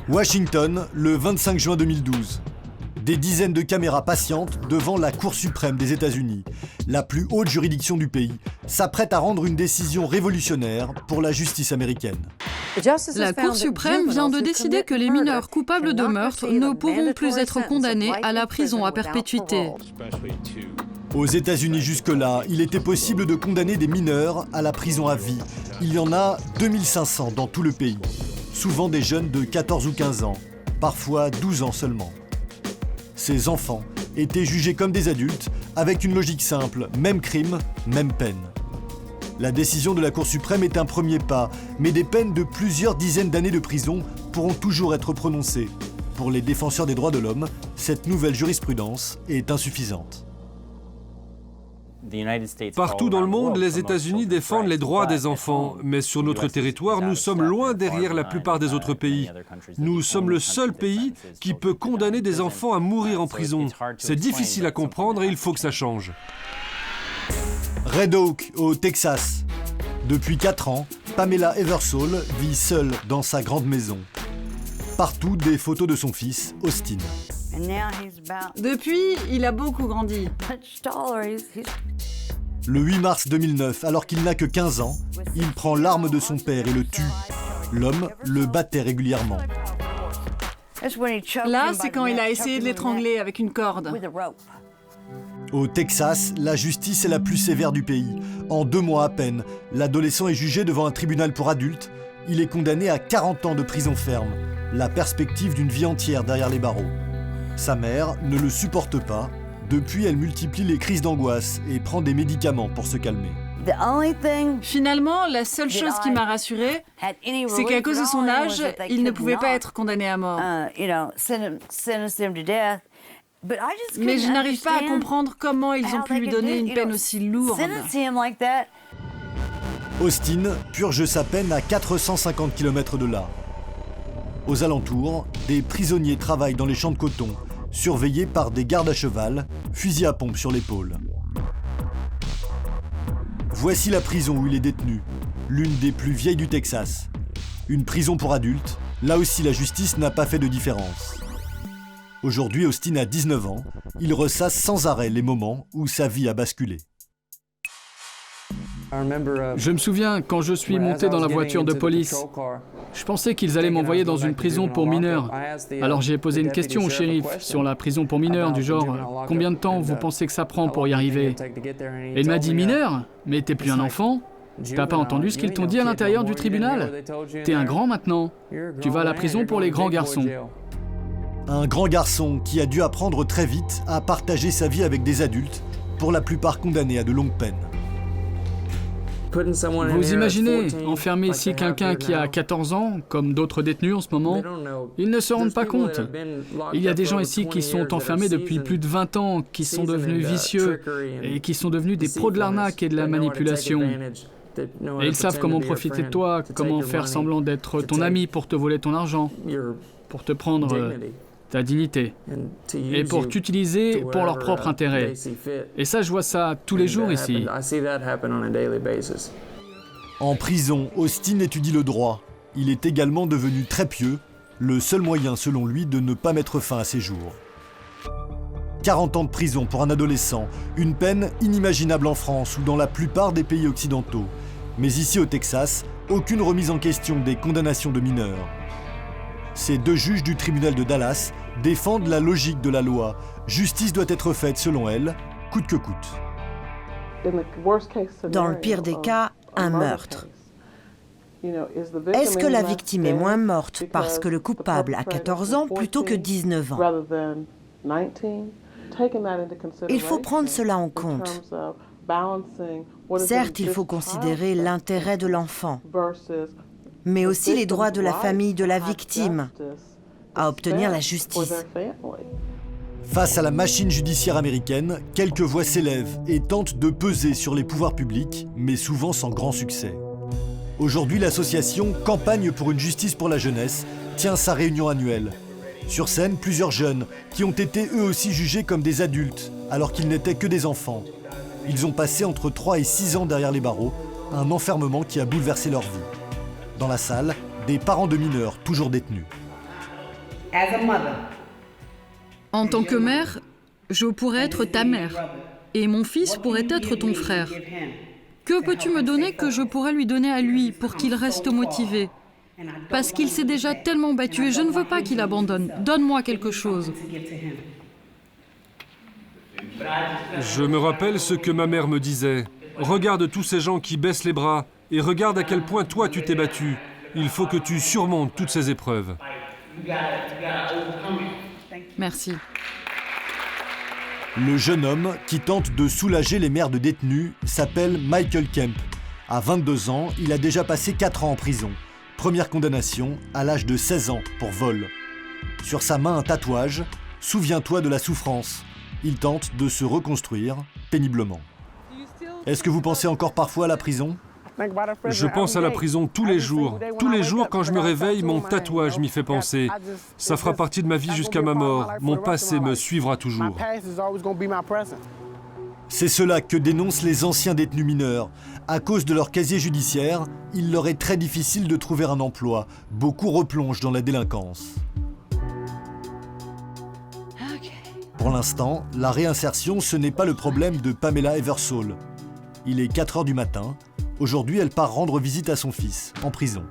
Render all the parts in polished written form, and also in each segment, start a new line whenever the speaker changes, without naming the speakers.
Washington, le 25 juin 2012. Des dizaines de caméras patientes devant la Cour suprême des États-Unis, la plus haute juridiction du pays, s'apprête à rendre une décision révolutionnaire pour la justice américaine.
La Cour suprême vient de décider que les mineurs coupables de meurtre ne pourront plus être condamnés à la prison à perpétuité.
Aux États-Unis jusque-là, il était possible de condamner des mineurs à la prison à vie. Il y en a 2500 dans tout le pays, souvent des jeunes de 14 ou 15 ans, parfois 12 ans seulement. Ces enfants étaient jugés comme des adultes, avec une logique simple, même crime, même peine. La décision de la Cour suprême est un premier pas, mais des peines de plusieurs dizaines d'années de prison pourront toujours être prononcées. Pour les défenseurs des droits de l'homme, cette nouvelle jurisprudence est insuffisante.
Partout dans le monde, les États-Unis défendent les droits des enfants, mais sur notre territoire, nous sommes loin derrière la plupart des autres pays. Nous sommes le seul pays qui peut condamner des enfants à mourir en prison. C'est difficile à comprendre et il faut que ça change.
Red Oak, au Texas. Depuis 4 ans, Pamela Eversole vit seule dans sa grande maison. Partout, des photos de son fils, Austin.
Depuis, il a beaucoup grandi.
Le 8 mars 2009, alors qu'il n'a que 15 ans, il prend l'arme de son père et le tue. L'homme le battait régulièrement.
Là, c'est quand il a essayé de l'étrangler avec une corde.
Au Texas, la justice est la plus sévère du pays. En 2 mois à peine, l'adolescent est jugé devant un tribunal pour adultes. Il est condamné à 40 ans de prison ferme. La perspective d'une vie entière derrière les barreaux. Sa mère ne le supporte pas. Depuis, elle multiplie les crises d'angoisse et prend des médicaments pour se calmer.
Finalement, la seule chose qui m'a rassurée, c'est qu'à cause de son âge, il ne pouvait pas être condamné à mort. Mais je n'arrive pas à comprendre comment ils ont pu lui donner une peine aussi lourde.
Austin purge sa peine à 450 km de là. Aux alentours, des prisonniers travaillent dans les champs de coton, surveillés par des gardes à cheval, fusil à pompe sur l'épaule. Voici la prison où il est détenu, l'une des plus vieilles du Texas. Une prison pour adultes, là aussi la justice n'a pas fait de différence. Aujourd'hui, Austin a 19 ans, il ressasse sans arrêt les moments où sa vie a basculé.
Je me souviens quand je suis monté dans la voiture de police. Je pensais qu'ils allaient m'envoyer dans une prison pour mineurs. Alors j'ai posé une question au shérif sur la prison pour mineurs, du genre « Combien de temps vous pensez que ça prend pour y arriver ?» Et il m'a dit « Mineur ? Mais t'es plus un enfant ? T'as pas entendu ce qu'ils t'ont dit à l'intérieur du tribunal ? T'es un grand maintenant. Tu vas à la prison pour les grands garçons. »
Un grand garçon qui a dû apprendre très vite à partager sa vie avec des adultes, pour la plupart condamnés à de longues peines.
Vous imaginez enfermer ici quelqu'un qui a 14 ans, comme d'autres détenus en ce moment? Ils ne se rendent pas compte. Il y a des gens ici qui sont enfermés depuis plus de 20 ans, qui sont devenus vicieux et qui sont devenus des pros de l'arnaque et de la manipulation. Et ils savent comment profiter de toi, comment faire semblant d'être ton ami pour te voler ton argent, pour te prendre ta dignité, et pour t'utiliser pour leur propre intérêt. Et ça, je vois ça tous les jours ici.
En prison, Austin étudie le droit. Il est également devenu très pieux, le seul moyen selon lui de ne pas mettre fin à ses jours. 40 ans de prison pour un adolescent, une peine inimaginable en France ou dans la plupart des pays occidentaux. Mais ici au Texas, aucune remise en question des condamnations de mineurs. Ces 2 juges du tribunal de Dallas défendent la logique de la loi. Justice doit être faite selon elle, coûte que coûte.
Dans le pire des cas, un meurtre. Est-ce que la victime est moins morte parce que le coupable a 14 ans plutôt que 19 ans? Il faut prendre cela en compte. Certes, il faut considérer l'intérêt de l'enfant, mais aussi les droits de la famille de la victime à obtenir la justice.
Face à la machine judiciaire américaine, quelques voix s'élèvent et tentent de peser sur les pouvoirs publics, mais souvent sans grand succès. Aujourd'hui, l'association Campagne pour une justice pour la jeunesse tient sa réunion annuelle. Sur scène, plusieurs jeunes qui ont été eux aussi jugés comme des adultes, alors qu'ils n'étaient que des enfants. Ils ont passé entre 3 et 6 ans derrière les barreaux, un enfermement qui a bouleversé leur vie. Dans la salle, des parents de mineurs toujours détenus.
En tant que mère, je pourrais être ta mère, et mon fils pourrait être ton frère. Que peux-tu me donner que je pourrais lui donner à lui pour qu'il reste motivé? Parce qu'il s'est déjà tellement battu et je ne veux pas qu'il abandonne. Donne-moi quelque chose.
Je me rappelle ce que ma mère me disait. Regarde tous ces gens qui baissent les bras et regarde à quel point toi tu t'es battu. Il faut que tu surmontes toutes ces épreuves.
Merci.
Le jeune homme qui tente de soulager les mères de détenus s'appelle Michael Kemp. À 22 ans, il a déjà passé 4 ans en prison. Première condamnation à l'âge de 16 ans pour vol. Sur sa main, un tatouage. Souviens-toi de la souffrance. Il tente de se reconstruire péniblement. Est-ce que vous pensez encore parfois à la prison?
Je pense à la prison tous les jours. Tous les jours, quand je me réveille, mon tatouage m'y fait penser. Ça fera partie de ma vie jusqu'à ma mort. Mon passé me suivra toujours.
C'est cela que dénoncent les anciens détenus mineurs. À cause de leur casier judiciaire, il leur est très difficile de trouver un emploi. Beaucoup replongent dans la délinquance. Pour l'instant, la réinsertion, ce n'est pas le problème de Pamela Eversole. Il est 4 heures du matin. Aujourd'hui, elle part rendre visite à son fils, en prison.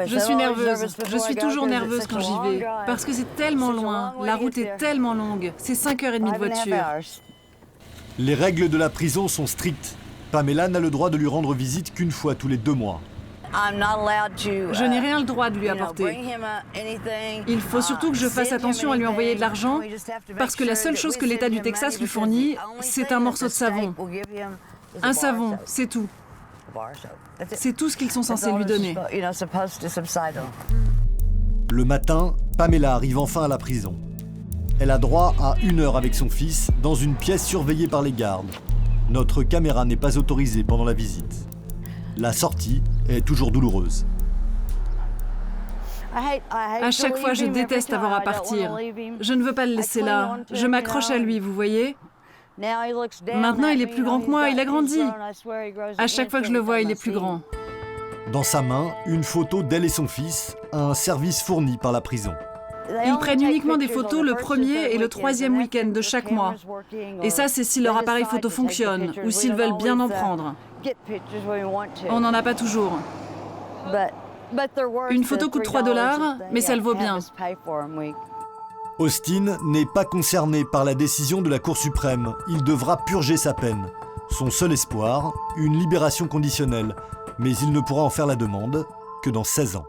Je suis nerveuse. Je suis toujours nerveuse quand j'y vais. Parce que c'est tellement loin. La route est tellement longue. C'est 5h30 de voiture.
Les règles de la prison sont strictes. Pamela n'a le droit de lui rendre visite qu'une fois tous les 2 mois.
Je n'ai rien le droit de lui apporter. Il faut surtout que je fasse attention à lui envoyer de l'argent, parce que la seule chose que l'État du Texas lui fournit, c'est un morceau de savon. Un savon, c'est tout. C'est tout ce qu'ils sont censés lui donner.
Le matin, Pamela arrive enfin à la prison. Elle a droit à 1 heure avec son fils dans une pièce surveillée par les gardes. Notre caméra n'est pas autorisée pendant la visite. La sortie est toujours douloureuse.
À chaque fois, je déteste avoir à partir. Je ne veux pas le laisser là. Je m'accroche à lui, vous voyez? Maintenant, il est plus grand que moi, il a grandi. À chaque fois que je le vois, il est plus grand.
Dans sa main, une photo d'elle et son fils, un service fourni par la prison.
Ils prennent uniquement des photos le premier et le 3e week-end de chaque mois. Et ça, c'est si leur appareil photo fonctionne ou s'ils veulent bien en prendre. On n'en a pas toujours. Une photo coûte $3, mais ça le vaut bien.
Austin n'est pas concerné par la décision de la Cour suprême. Il devra purger sa peine. Son seul espoir, une libération conditionnelle. Mais il ne pourra en faire la demande que dans 16 ans.